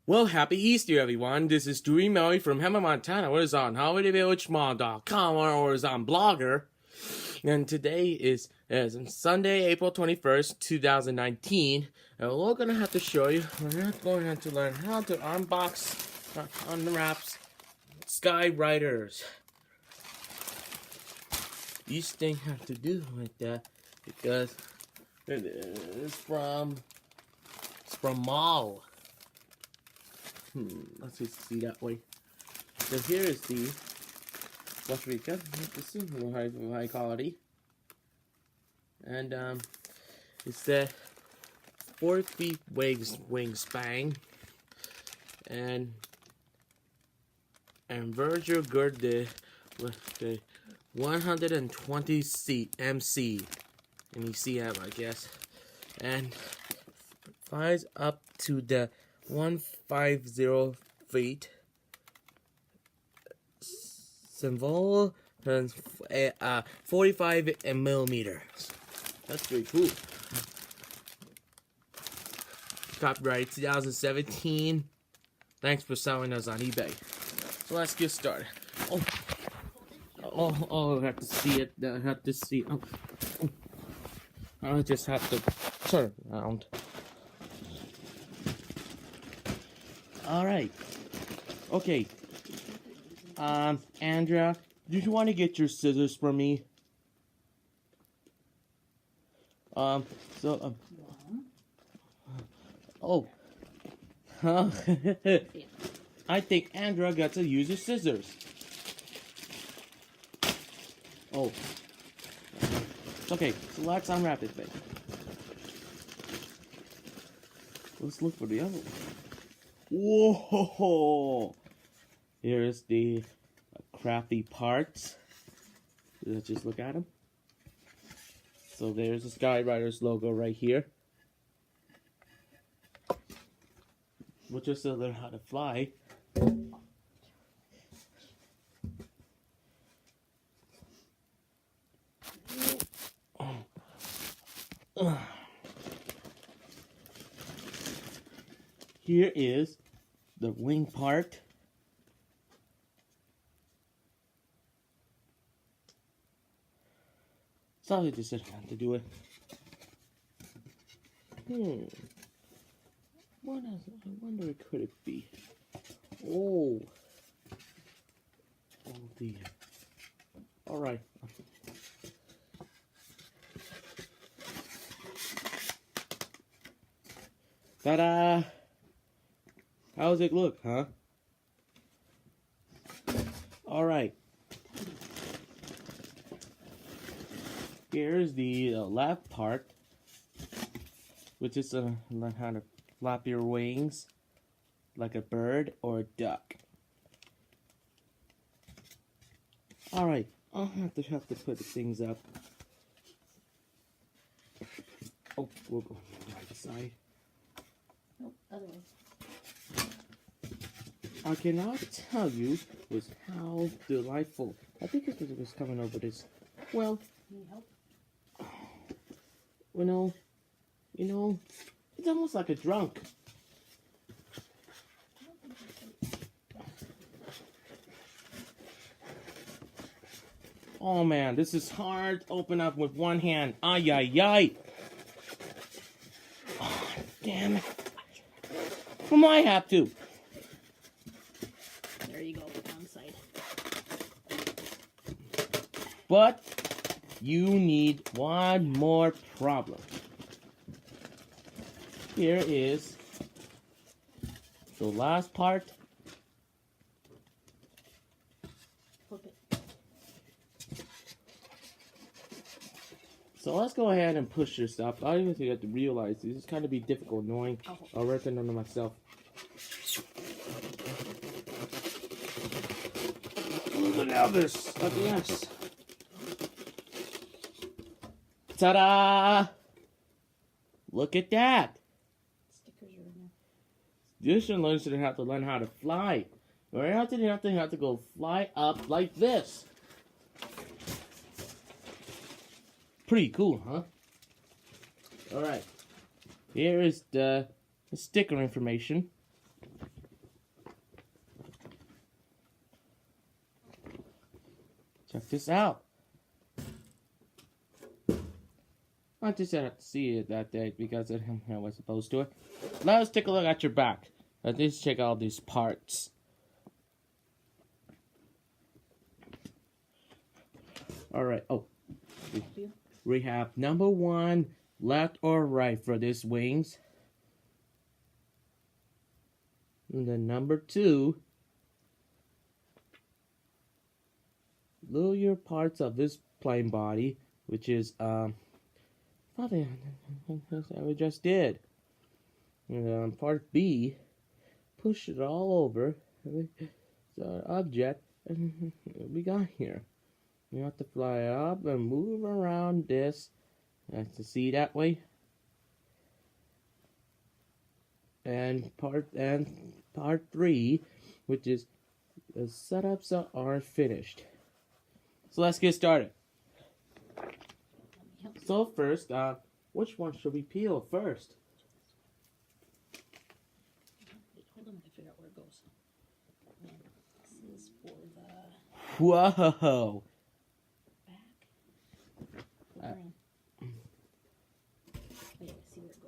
Well, happy Easter, everyone. This is Drewbie from Hema, Montana. We're on HolidayVillageMall.com or we're on Blogger. And today is Sunday, April 21st, 2019. And we're going to have to show you, we're going to have to learn how to unwrap Skywriters. These things have to do with that because it's from Mall. Let's just see that way. So here is the Costa Rica. This is high quality, and it's the 4-feet wingspan, and Virgil girded with the 120 MC, and you see that, I guess, and flies up to the 150 feet. Symbol and 45 millimeters. That's pretty cool. Copyright 2017. Thanks for selling us on eBay. So let's get started. Oh, I have to see it. I have to see. I just have to turn around. Alright. Okay. Andrea, do you want to get your scissors for me? Oh. I think Andrea got to use her scissors. Oh. Okay, so let's unwrap this thing. Let's look for the other one. Whoa! Here's the crafty parts. Let's just look at them. So there's the Skywriters logo right here. We'll just learn how to fly. Here is the wing part. Sorry, just had to do it. What else? I wonder what could it be? Oh dear. All right. Ta-da! How's it look, huh? All right. Here's the left part, which is learn how to flap your wings like a bird or a duck. All right, I'll have to put the things up. Oh, we'll go on the right side. Nope, other way. I cannot tell you was how delightful. I think it was coming over this. Well, need help? You know, it's almost like a drunk. Oh man, this is hard to open up with one hand. Ay, ay, ay. Oh, damn it. I might have to. There you go, wrong side. But you need one more problem. Here is the last part. Flip it. So let's go ahead and push this up. I even think you have to realize this is kind of be difficult knowing. I'll write it under myself. Look at this. Yes. Ta-da! Look at that. Stickers are in there. You should have to learn how to fly. Or you have to go fly up like this. Pretty cool, huh? Alright. Here is the sticker information. Check this out. I just had to see it that day because I was supposed to. Let's take a look at your back. Let's check out these parts. Alright, we have number 1, left or right for these wings. And then number 2, lower parts of this plane body, which is probably that we just did. And part B, push it all over the object and we got here. You have to fly up and move around this. To see that way. And part 3, which is the setups are finished. So let's get started. So first, which one should we peel first? Hold on, I figure out where it goes. This is for the Whoa! back. Wait, I see where it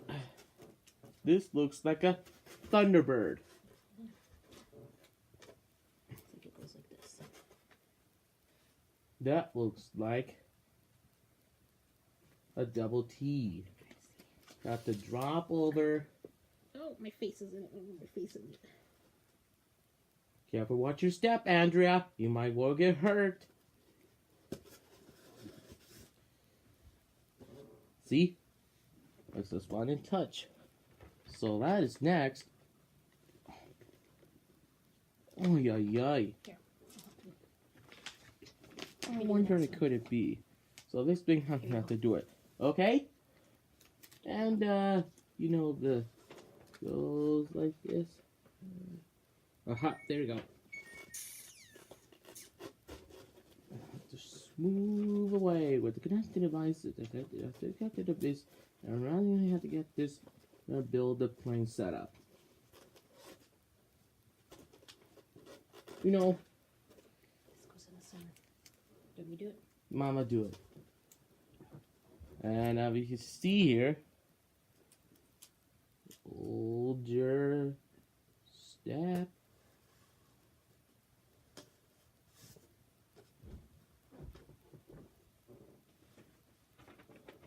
goes. This looks like a Thunderbird. I think it goes like this. That looks like a double T. Got the drop over. Oh, my face is in it. My face is in it. Careful, watch your step, Andrea. You might well get hurt. See? That's just one in touch. So that is next. Oh, yeah, yeah. I wonder what could it be. So this thing has to do it. Okay? And, you know, the goes like this. Aha, there we go. Just move away with the connected devices. Connected device. And around you have to get this build the plane setup. You know, This goes in the center. Did we do it? Mama do it. And we can see here, hold your step.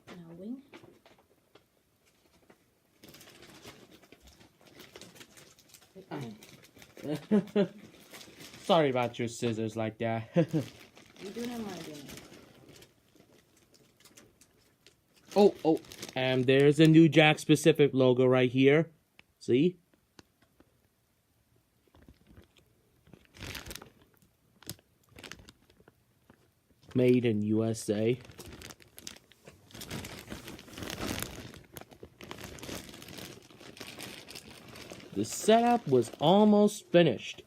Now wing. Sorry about your scissors like that. You doing it, am I doing it? Oh, and there's a new Jack specific logo right here. See? Made in USA. The setup was almost finished.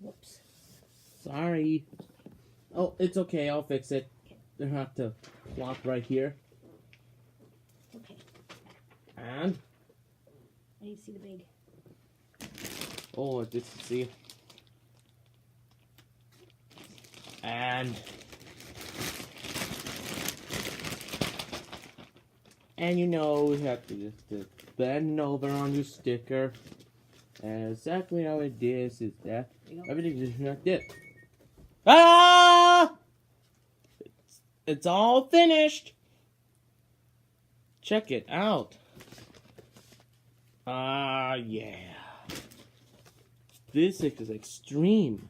Whoops. Sorry. Oh, it's okay. I'll fix it. You have to flop right here. Okay. And I need to see the big. oh, this see. And you know you have to just bend over on your sticker. And exactly how it is that everything is like this. Ah! It's all finished. Check it out. Ah, yeah. This is extreme.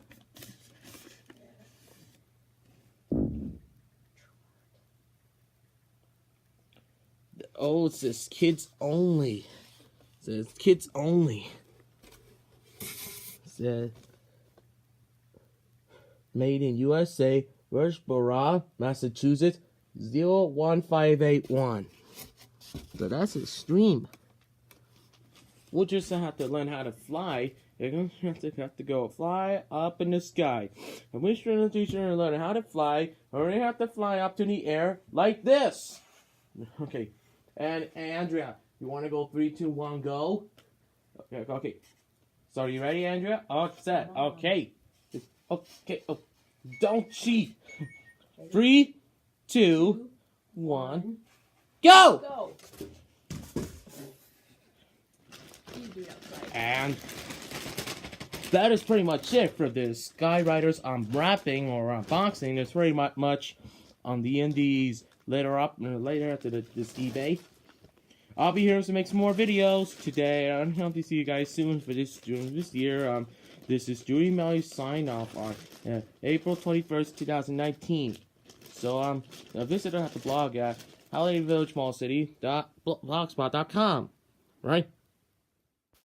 Oh, it says kids only. It says kids only. It says made in USA, Birchboro, Massachusetts, 01581. So that's extreme. we'll just have to learn how to fly. You're going to have to go fly up in the sky. And we're going to teach you to learn how to fly. Or you have to fly up to the air like this. Okay. And Andrea, you want to go 3, 2, 1, go? Okay. So are you ready, Andrea? All set. Okay. Okay. Oh, don't cheat. 3, 2, 1, go! Go. And that is pretty much it for this Skyriders unwrapping or unboxing. There's very much on the indies later after this eBay. I'll be here to make some more videos today. I hope to see you guys soon for this year. This is Drewbie Melly sign off on April 21st, 2019. So visit us at the blog at holidavyvillagemallcity.blogspot.com. Right?